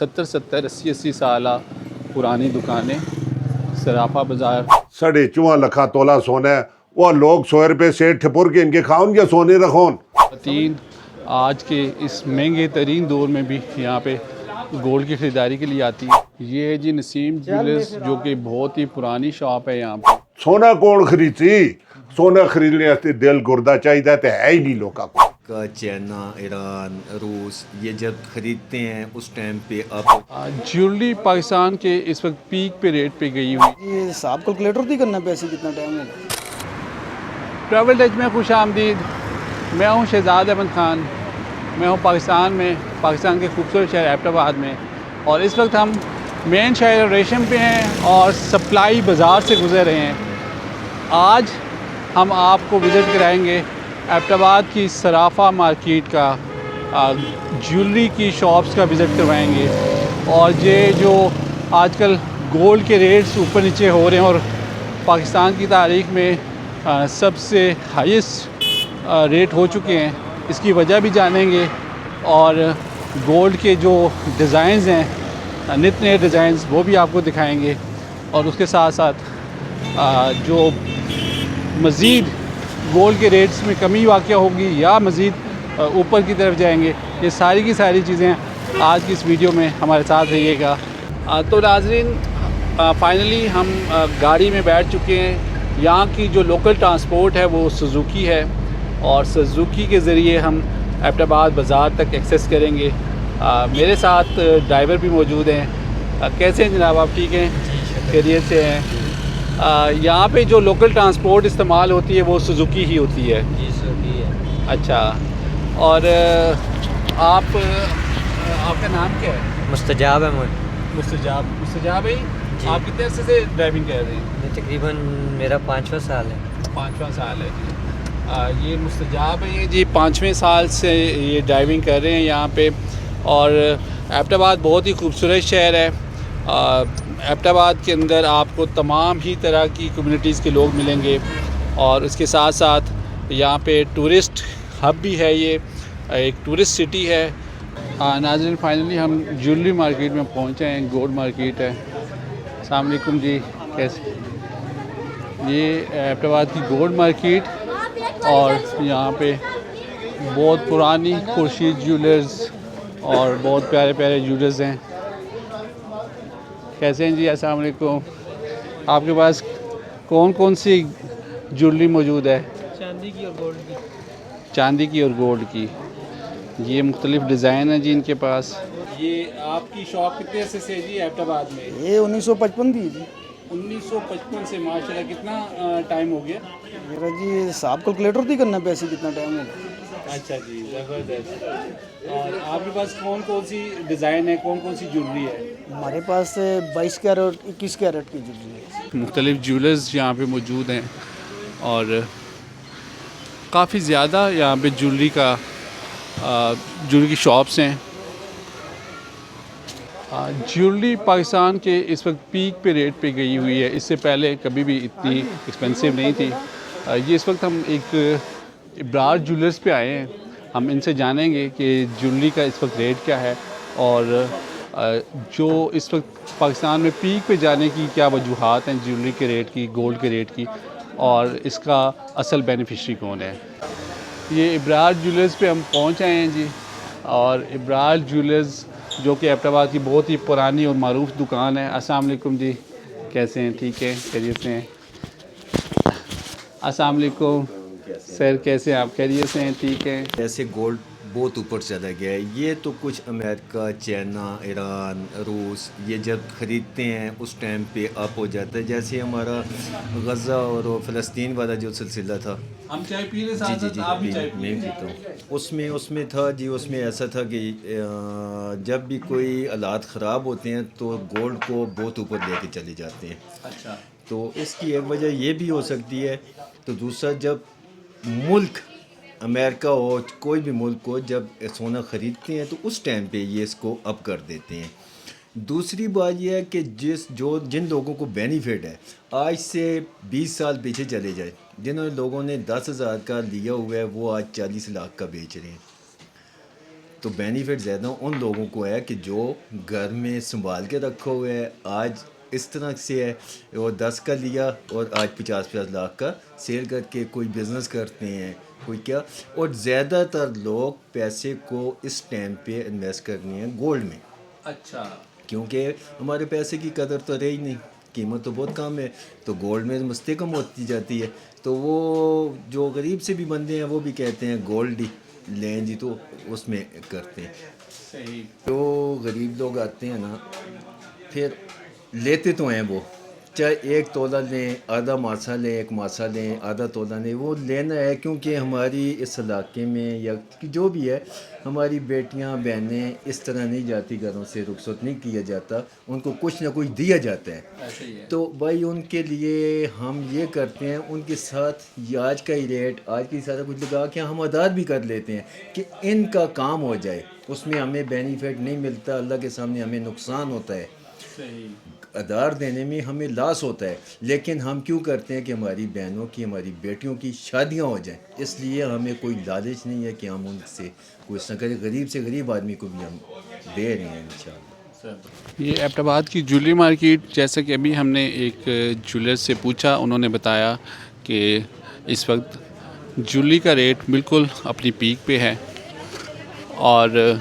70-80 साल पुरानी दुकानें, सराफा बाज़ार। 4.5 लाख तोला सोना है। वो लोग 100 रुपये से ठपुर के इनके खाओन या सोने रखोन। तीन आज के इस महंगे तरीन दौर में भी यहाँ पे गोल्ड की ख़रीदारी के लिए आती है। ये है जी नसीम ज्वेलर्स, जो कि बहुत ही पुरानी शॉप है यहाँ पे। सोना कौन खरीदती? सोना खरीदने वास्ते दिल गुर्दा चाहिए तो है ही नहीं लोगों को। चाइना, ईरान, रूस ये जब खरीदते हैं उस टाइम पे अब ज्वेलरी पाकिस्तान के इस वक्त पीक पे रेट पे गई हुई। ये साहब कैलकुलेटर नहीं करना पैसे कितना टाइम होगा। ट्रैवल टच में खुश आमदीद। मैं हूँ शहजाद अहमद ख़ान। मैं हूँ पाकिस्तान के खूबसूरत शहर एबटाबाद में, और इस वक्त हम मेन शहर रेशम पे हैं और सप्लाई बाज़ार से गुज़र रहे हैं। आज हम आपको विज़िट कराएंगे एबटाबाद की सराफा मार्केट का, ज्वेलरी की शॉप्स का विज़िट करवाएंगे। और ये जो आजकल गोल्ड के रेट्स ऊपर नीचे हो रहे हैं और पाकिस्तान की तारीख़ में सबसे हाईएस्ट रेट हो चुके हैं, इसकी वजह भी जानेंगे। और गोल्ड के जो डिज़ाइंस हैं, नित नए डिज़ाइंस, वो भी आपको दिखाएंगे। और उसके साथ साथ जो मज़ीद गोल्ड के रेट्स में कमी वाक़या होगी या मज़ीद ऊपर की तरफ जाएंगे, ये सारी की सारी चीज़ें आज की इस वीडियो में हमारे साथ रहिएगा। तो नाज़रीन, फ़ाइनली हम गाड़ी में बैठ चुके हैं। यहाँ की जो लोकल ट्रांसपोर्ट है वो सुजुकी है, और सुजुकी के ज़रिए हम एबटाबाद बाज़ार तक एक्सेस करेंगे। मेरे साथ ड्राइवर भी मौजूद हैं। कैसे हैं जनाब, आप ठीक हैं? खैरियत से हैं? यहाँ पे जो लोकल ट्रांसपोर्ट इस्तेमाल होती है वो सुजुकी ही होती है? जी सुजुकी है। अच्छा, और आपका नाम क्या है? मुस्तजाब अहमद। मुस्तजाब भाई, आप कितने अर्से से ड्राइविंग कर रहे हैं? तकरीबन मेरा 5वां साल है। 5वां साल है जी। ये मुस्तजाब है जी, 5वें साल से ये ड्राइविंग कर रहे हैं यहाँ पे। और एबटाबाद बहुत ही खूबसूरत शहर है। एबटाबाद के अंदर आपको तमाम ही तरह की कम्युनिटीज़ के लोग मिलेंगे, और उसके साथ साथ यहाँ पे टूरिस्ट हब भी है। ये एक टूरिस्ट सिटी है। नाज़रीन, फाइनली हम ज्वेलरी मार्केट में पहुँचे हैं। गोल्ड मार्केट है। अस्सलाम वालेकुम जी, कैसे? ये एबटाबाद की गोल्ड मार्केट, और यहाँ पे बहुत पुरानी खुर्शीद ज्वेलर्स और बहुत प्यारे प्यारे ज्वेलर्स हैं। कैसे हैं जी? अस्सलाम वालेकुम। आपके पास कौन कौन सी ज्वेलरी मौजूद है? चांदी की और गोल्ड की। चांदी की और गोल्ड की। ये मुख्तलिफ़ डिज़ाइन है जी इनके पास। ये आपकी शॉप कितने अर्से से है जी एबटाबाद में? ये 1955 दी जी। 1955 से। माशाल्लाह, कितना टाइम हो गया? मेरा जी साहब कैलकुलेटर नहीं करना पैसे कितना टाइम होगा। अच्छा जी, ज़बरदस्त। और आपके पास कौन कौन सी डिज़ाइन है, कौन कौन सी ज्वेलरी है? हमारे पास 22 कैरेट 21 कैरेट की ज्वेलरी है। मुख्तलिफ़ ज्वेलर्स यहाँ पे मौजूद हैं, और काफ़ी ज़्यादा यहाँ पे ज्वेलरी की शॉप्स हैं। ज्वेलरी पाकिस्तान के इस वक्त पीक पे रेट पे गई हुई है। इससे पहले कभी भी इतनी एक्सपेंसिव नहीं थी। ये इस वक्त हम एक इब्रार ज्वेलर्स पे आए हैं। हम इनसे जानेंगे कि ज्वेलरी का इस वक्त रेट क्या है, और जो इस वक्त पाकिस्तान में पीक पे जाने की क्या वजूहात हैं ज्वेलरी के रेट की, गोल्ड के रेट की, और इसका असल बेनिफिशरी कौन है। ये इब्रार ज्वेलर्स पे हम पहुँच आए हैं जी। और इब्रार ज्वेलर्स जो कि एबटाबाद की बहुत ही पुरानी और मारूफ दुकान है। अस्सलाम वालेकुम जी, कैसे हैं? ठीक है, खैरियत से हैं? अस्सलाम वालेकुम सर, कैसे हैं आप? खैरियत से हैं? ठीक है। ऐसे गोल्ड बहुत ऊपर चला गया है। ये तो कुछ अमेरिका, चाइना, ईरान, रूस ये जब ख़रीदते हैं उस टाइम पे अप हो जाता है। जैसे हमारा गज़ा और फ़लस्तीन वाला जो सिलसिला था, हम चाय पी रहे जी जी जी, आप भी चाय मैं पीता हूँ। उसमें था जी, उसमें ऐसा था कि जब भी कोई हालात ख़राब होते हैं तो गोल्ड को बहुत ऊपर लेके चले जाते हैं। अच्छा। तो इसकी एक वजह ये भी हो सकती है। तो दूसरा, जब मुल्क अमेरिका हो, कोई भी मुल्क हो, जब सोना ख़रीदते हैं तो उस टाइम पे ये इसको अप कर देते हैं। दूसरी बात यह है कि जिन लोगों को बेनिफिट है, आज से 20 साल पीछे चले जाए, जिन लोगों ने 10,000 का लिया हुआ है वो आज 40 लाख का बेच रहे हैं। तो बेनिफिट ज़्यादा उन लोगों को है कि जो घर में संभाल के रखा हुआ है, आज इस तरह से है, और 10 का लिया और आज 50-50 लाख का सेल करके कोई बिज़नेस करते हैं, कोई क्या। और ज़्यादातर लोग पैसे को इस टाइम पे इन्वेस्ट करनी है गोल्ड में, अच्छा, क्योंकि हमारे पैसे की कदर तो रही नहीं, कीमत तो बहुत कम है, तो गोल्ड में मुस्तकम होती जाती है। तो वो जो गरीब से भी बंदे हैं वो भी कहते हैं गोल्ड ही लें जी, तो उसमें करते हैं। सही। जो गरीब लोग आते हैं ना, फिर लेते तो हैं वो, चाहे 1 तोला लें, आधा मासा लें, 1 मासा लें, आधा तोला लें, वो लेना है, क्योंकि हमारी इस इलाके में या जो भी है, हमारी बेटियां बहनें इस तरह नहीं जाती, घरों से रुखसत नहीं किया जाता, उनको कुछ ना कुछ दिया जाता है। ऐसे ही है। तो भाई उनके लिए हम ये करते हैं, उनके साथ ये आज का ही रेट, आज की सारा कुछ लगा के हम आदाद भी कर लेते हैं कि इनका काम हो जाए। उसमें हमें बेनिफिट नहीं मिलता, अल्लाह के सामने हमें नुकसान होता है, सही। आधार देने में हमें लॉस होता है, लेकिन हम क्यों करते हैं कि हमारी बहनों की, हमारी बेटियों की शादियां हो जाएं। इसलिए हमें कोई लालच नहीं है कि हम उनसे कुछ ना करें, गरीब से गरीब आदमी को भी हम दे रहे हैं इंशाल्लाह। ये एबटाबाद की ज्वेलरी मार्केट, जैसे कि अभी हमने एक ज्वेलर से पूछा, उन्होंने बताया कि इस वक्त ज्वेलरी का रेट बिल्कुल अपनी पीक पे है और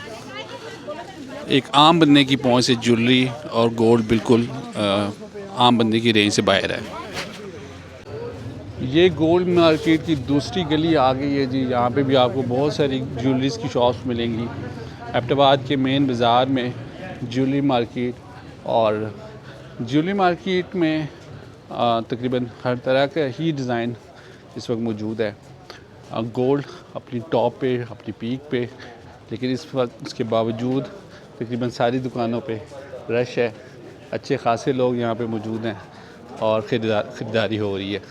एक आम बंदे की पहुंच से ज्वेलरी और गोल्ड बिल्कुल आम बंदे की रेंज से बाहर है। ये गोल्ड मार्केट की दूसरी गली आ गई है जी। यहाँ पे भी आपको बहुत सारी ज्वेलरीज़ की शॉप्स मिलेंगी। एबटाबाद के मेन बाज़ार में ज्वेलरी मार्केट, और ज्वेलरी मार्केट में तकरीबन हर तरह का ही डिज़ाइन इस वक्त मौजूद है। गोल्ड अपनी टॉप पे, अपनी पीक पे, लेकिन इस वक्त उसके बावजूद तकरीबन सारी दुकानों पे रश है। अच्छे खासे लोग यहाँ पे मौजूद हैं और ख़रीदारी हो रही है।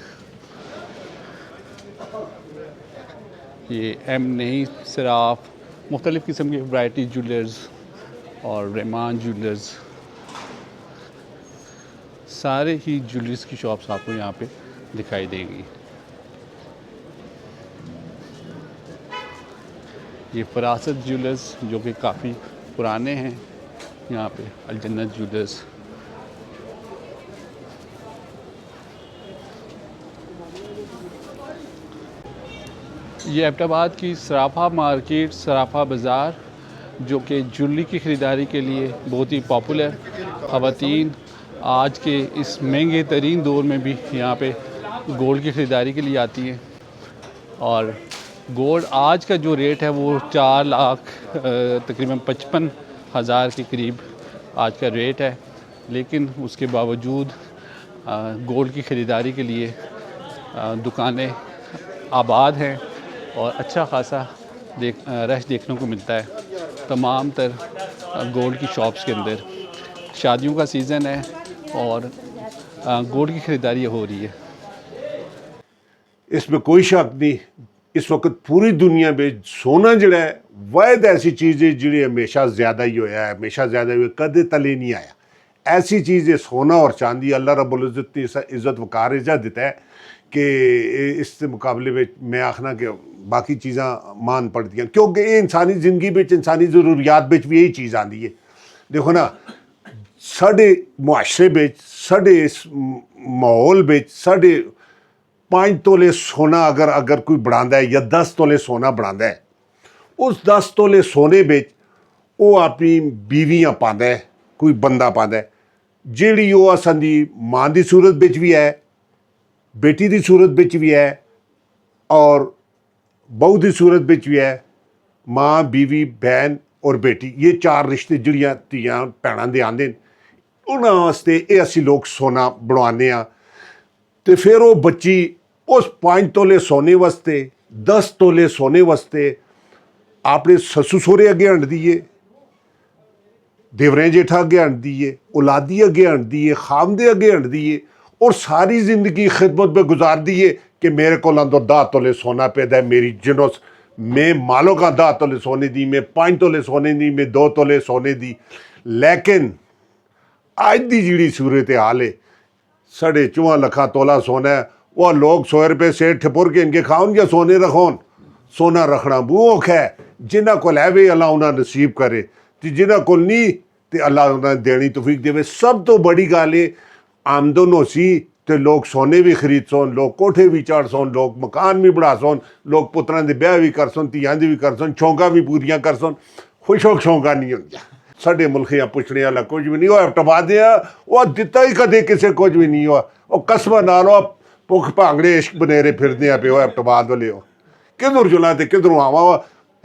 ये एम नहीं सिराफ, मुख्तलिफ़ किस्म के वैरायटी ज्वेलर्स और रहमान ज्वेलर्स, सारे ही ज्वेलर्स की शॉप्स आपको यहाँ पे दिखाई देंगी। ये फरासत ज्वेलर्स जो कि काफ़ी पुराने हैं, यहाँ पे अलजन्नत ज्वेलर्स। ये एबटाबाद की सराफा मार्केट, सराफा बाज़ार, जो कि ज्वेलरी की ख़रीदारी के लिए बहुत ही पॉपुलर, ख़वातीन आज के इस महंगे तरीन दौर में भी यहाँ पे गोल्ड की ख़रीदारी के लिए आती हैं। और गोल्ड आज का जो रेट है वो 4 लाख तकरीबन 55,000 के करीब आज का रेट है, लेकिन उसके बावजूद गोल्ड की ख़रीदारी के लिए दुकानें आबाद हैं और अच्छा खासा रश देखने को मिलता है तमाम तर गोल्ड की शॉप्स के अंदर। शादियों का सीज़न है और गोल्ड की ख़रीदारी हो रही है। इसमें कोई शक नहीं, इस वक्त पूरी दुनिया में सोना जड़ा है वायद ऐसी चीज़ है जी हमेशा ज़्यादा ही होया है, हमेशा ज़्यादा हुआ, कदे तले नहीं आया। ऐसी चीज़ है सोना और चांदी, अल्लाह रब्बुल इज़्ज़त ने इज़्ज़त वकार इजा दिता है कि इस मुकाबले में मैं आखना कि बाकी चीज़ां मान पड़ती हैं, क्योंकि ये इंसानी ज़िंदगी में, इंसानी ज़रूरियात में भी यही चीज़ आती है। देखो ना, साढ़े मुआशरे में, साढ़े इस माहौल में, साढ़े 5 तोले सोना अगर कोई बढ़ाता है या 10 तोले सोना बढ़ाता है, उस 10 तोले सोने में वो अपनी बीवियां पाता है, कोई बंदा पाता है जेड़ी वो असांदी मां की सूरत बिच भी है, बेटी की सूरत बिच भी है और बहू की सूरत बिच भी है। मां, बीवी, बहन और बेटी, ये 4 रिश्ते जिहड़ियां धीआं भैणां दे आंदे न, उन्हां वास्ते ये असीं लोग सोना बनवाने आ। तो फिर वो बच्ची उस 5 तोले सोने वास्ते, 10 तोले सोने वास्ते अपने ससु सहुरे अगे हंडदी है, देवरें जेठा अगे हंडदी है, औलादी अगे हंडदी है, खामदे अगे हंडदी है और सारी जिंदगी खिदमत में गुजारदी है कि मेरे को 10 तोले सोना पैदा है, मेरी जिनोस मैं मालों का 10 तोले सोने दी, मैं 5 तोले सोने दी, मैं 2 तोले सोने दी। लेकिन अज की जी सूरत हाल है, 4.5 लाख तोला सोना है, वह लोग 100 रुपये सेठ ठपुर के इनके खाओन या सोने रखोन, सोना रखना बहुत औखा है। जिन्हां कोल है वे अल्लाह उन्हां नसीब करे, ते जिन्हां कोल नहीं ते अल्लाह उन्हां देनी तौफीक देवे। सब तो बड़ी गल है आमदन होसी ते लोग सोने भी खरीद सोन, लोग कोठे भी चढ़ सोन, लोग मकान भी बना सोन, लोग पुत्रां दे ब्याह भी कर सोन, धियां दी भी कर सोन, शौकां भी पूरियां कर सोन। खुशोक शौकां नहीं होंदियां। साढ़े मुल्खियां पुछने वाला कुछ भी नहीं होया, टबादे वो दिता ही कदे किसे कुछ भी नहीं हुआ। वो कस्बा नाल भुख भांगड़े इश्क बनेरे फिरदे पे हो टबाद वाले हो किधर चला ते किधरों आवा।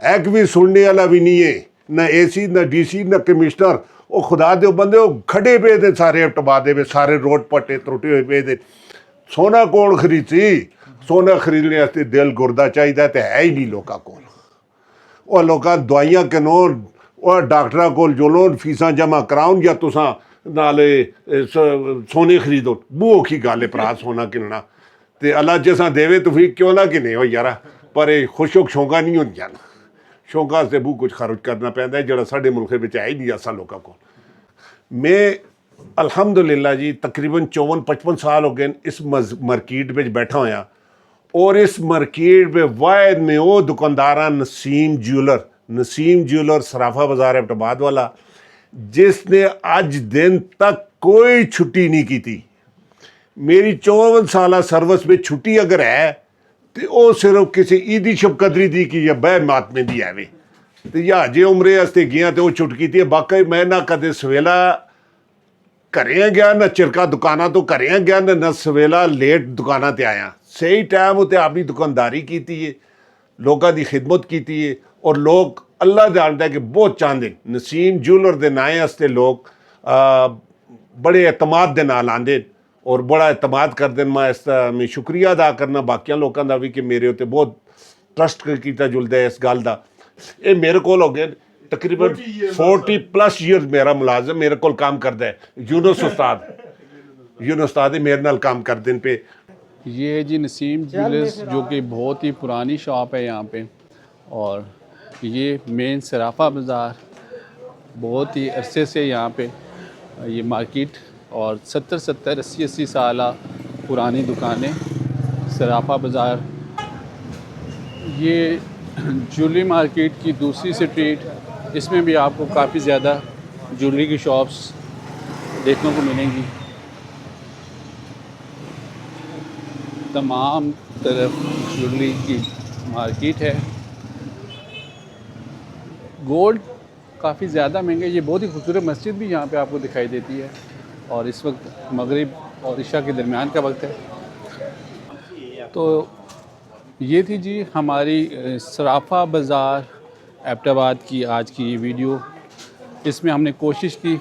एक भी सुनने वाला भी नहीं है, ना AC ना DC ना कमिश्नर। वो खुदा दे बंदे वो खड़े पे थे सारे टबादे पे, सारे रोड पट्टे त्रुटे हुए पे थे। सोना कौन खरीदसी? सोना खरीदने वास्ते दिल गुरदा चाहिए तो है ही नहीं लोगों को। और लोग दवाइयां किनोन और डॉक्टर को जोलोन फीसा जमा कराउन या तुसा नाले सोने खरीदो। बू औखी गल है भरा सोना किनना। ते अल्लाह जिसा देवे तौफीक क्यों ना किने हो यार, पर खुशोक शौका नहीं होंदियां। शौका से बहुत कुछ खर्च करना पैंदा है जिहड़ा साडे मुल्क विच है ही नहीं असां लोकां कोल। मैं अल्हम्दुलिल्लाह जी तकरीबन 54-55 साल हो गए इस मार्केट में बैठा होया। और इस मार्केट में वायद में वो दुकानदार नसीम ज्वेलर सराफा बाजार एबटाबाद वाला, जिसने आज दिन तक कोई छुट्टी नहीं की थी। मेरी 54 साल सर्विस में छुट्टी अगर है तो वो सिर्फ किसी ईदी शब कदरी दी की या बह महात्मे दी है वे। तो या जे उमरे वास्ते गया तो वो छुट की थी। बाकी मैं ना कदे सवेला घरें गया, ना चिरका दुकाना तो घरें गया, ना सवेला लेट दुकाना ते आया। सही टाइम उत्ते अपनी दुकानदारी की है, लोगों की खिदमत की है। और लोग अल्लाह जानता है कि बहुत चाहते नसीम ज्वेलर के नाए वास्ते लोग बड़े एतमाद के नाल आंदे और बड़ा एतमाद करते। मैं मैं शुक्रिया अदा करना बाकिया लोगों का भी कि मेरे उत्ते बहुत ट्रस्ट किया जुलदा है इस गल का। ये मेरे को हो गए तकरीबन 40+ ईयर मेरा मुलाजम मेरे को काम करता है। यूनुस उस्ताद है मेरे नाल काम करते हैं पे। ये है जी नसीम ज्वेलर्स, जो कि बहुत ही पुरानी शॉप है यहाँ पे। और ये मेन सराफा बाज़ार बहुत ही अरसे से यहाँ पे ये मार्केट, और 70-80 साल पुरानी दुकानें सराफा बाज़ार। ये ज्वेलरी मार्केट की दूसरी स्ट्रीट, इसमें भी आपको काफ़ी ज़्यादा ज्वेलरी की शॉप्स देखने को मिलेंगी। तमाम तरफ ज्वेलरी की मार्केट है। गोल्ड काफ़ी ज़्यादा महंगा। ये बहुत ही खूबसूरत मस्जिद भी यहाँ पे आपको दिखाई देती है। और इस वक्त मगरिब और इशा के दरमियान का वक्त है। तो ये थी जी हमारी सराफा बाज़ार एबटाबाद की आज की ये वीडियो। इसमें हमने कोशिश की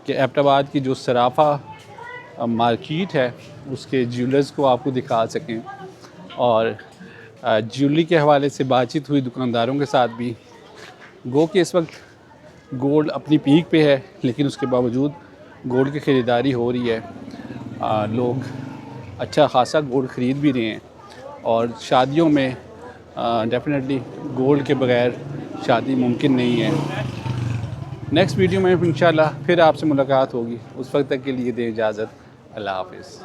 कि एबटाबाद की जो सराफा मार्केट है उसके ज्वेलर्स को आपको दिखा सकें, और ज्वेलरी के हवाले से बातचीत हुई दुकानदारों के साथ भी। गो कि इस वक्त गोल्ड अपनी पीक पे है, लेकिन उसके बावजूद गोल्ड की ख़रीदारी हो रही है। लोग अच्छा ख़ासा गोल्ड ख़रीद भी रहे हैं। और शादियों में डेफिनेटली गोल्ड के बग़ैर शादी मुमकिन नहीं है। नेक्स्ट वीडियो में इंशाल्लाह फिर आपसे मुलाकात होगी। उस वक्त तक के लिए दें इजाज़त। अल्लाह हाफ़िज़।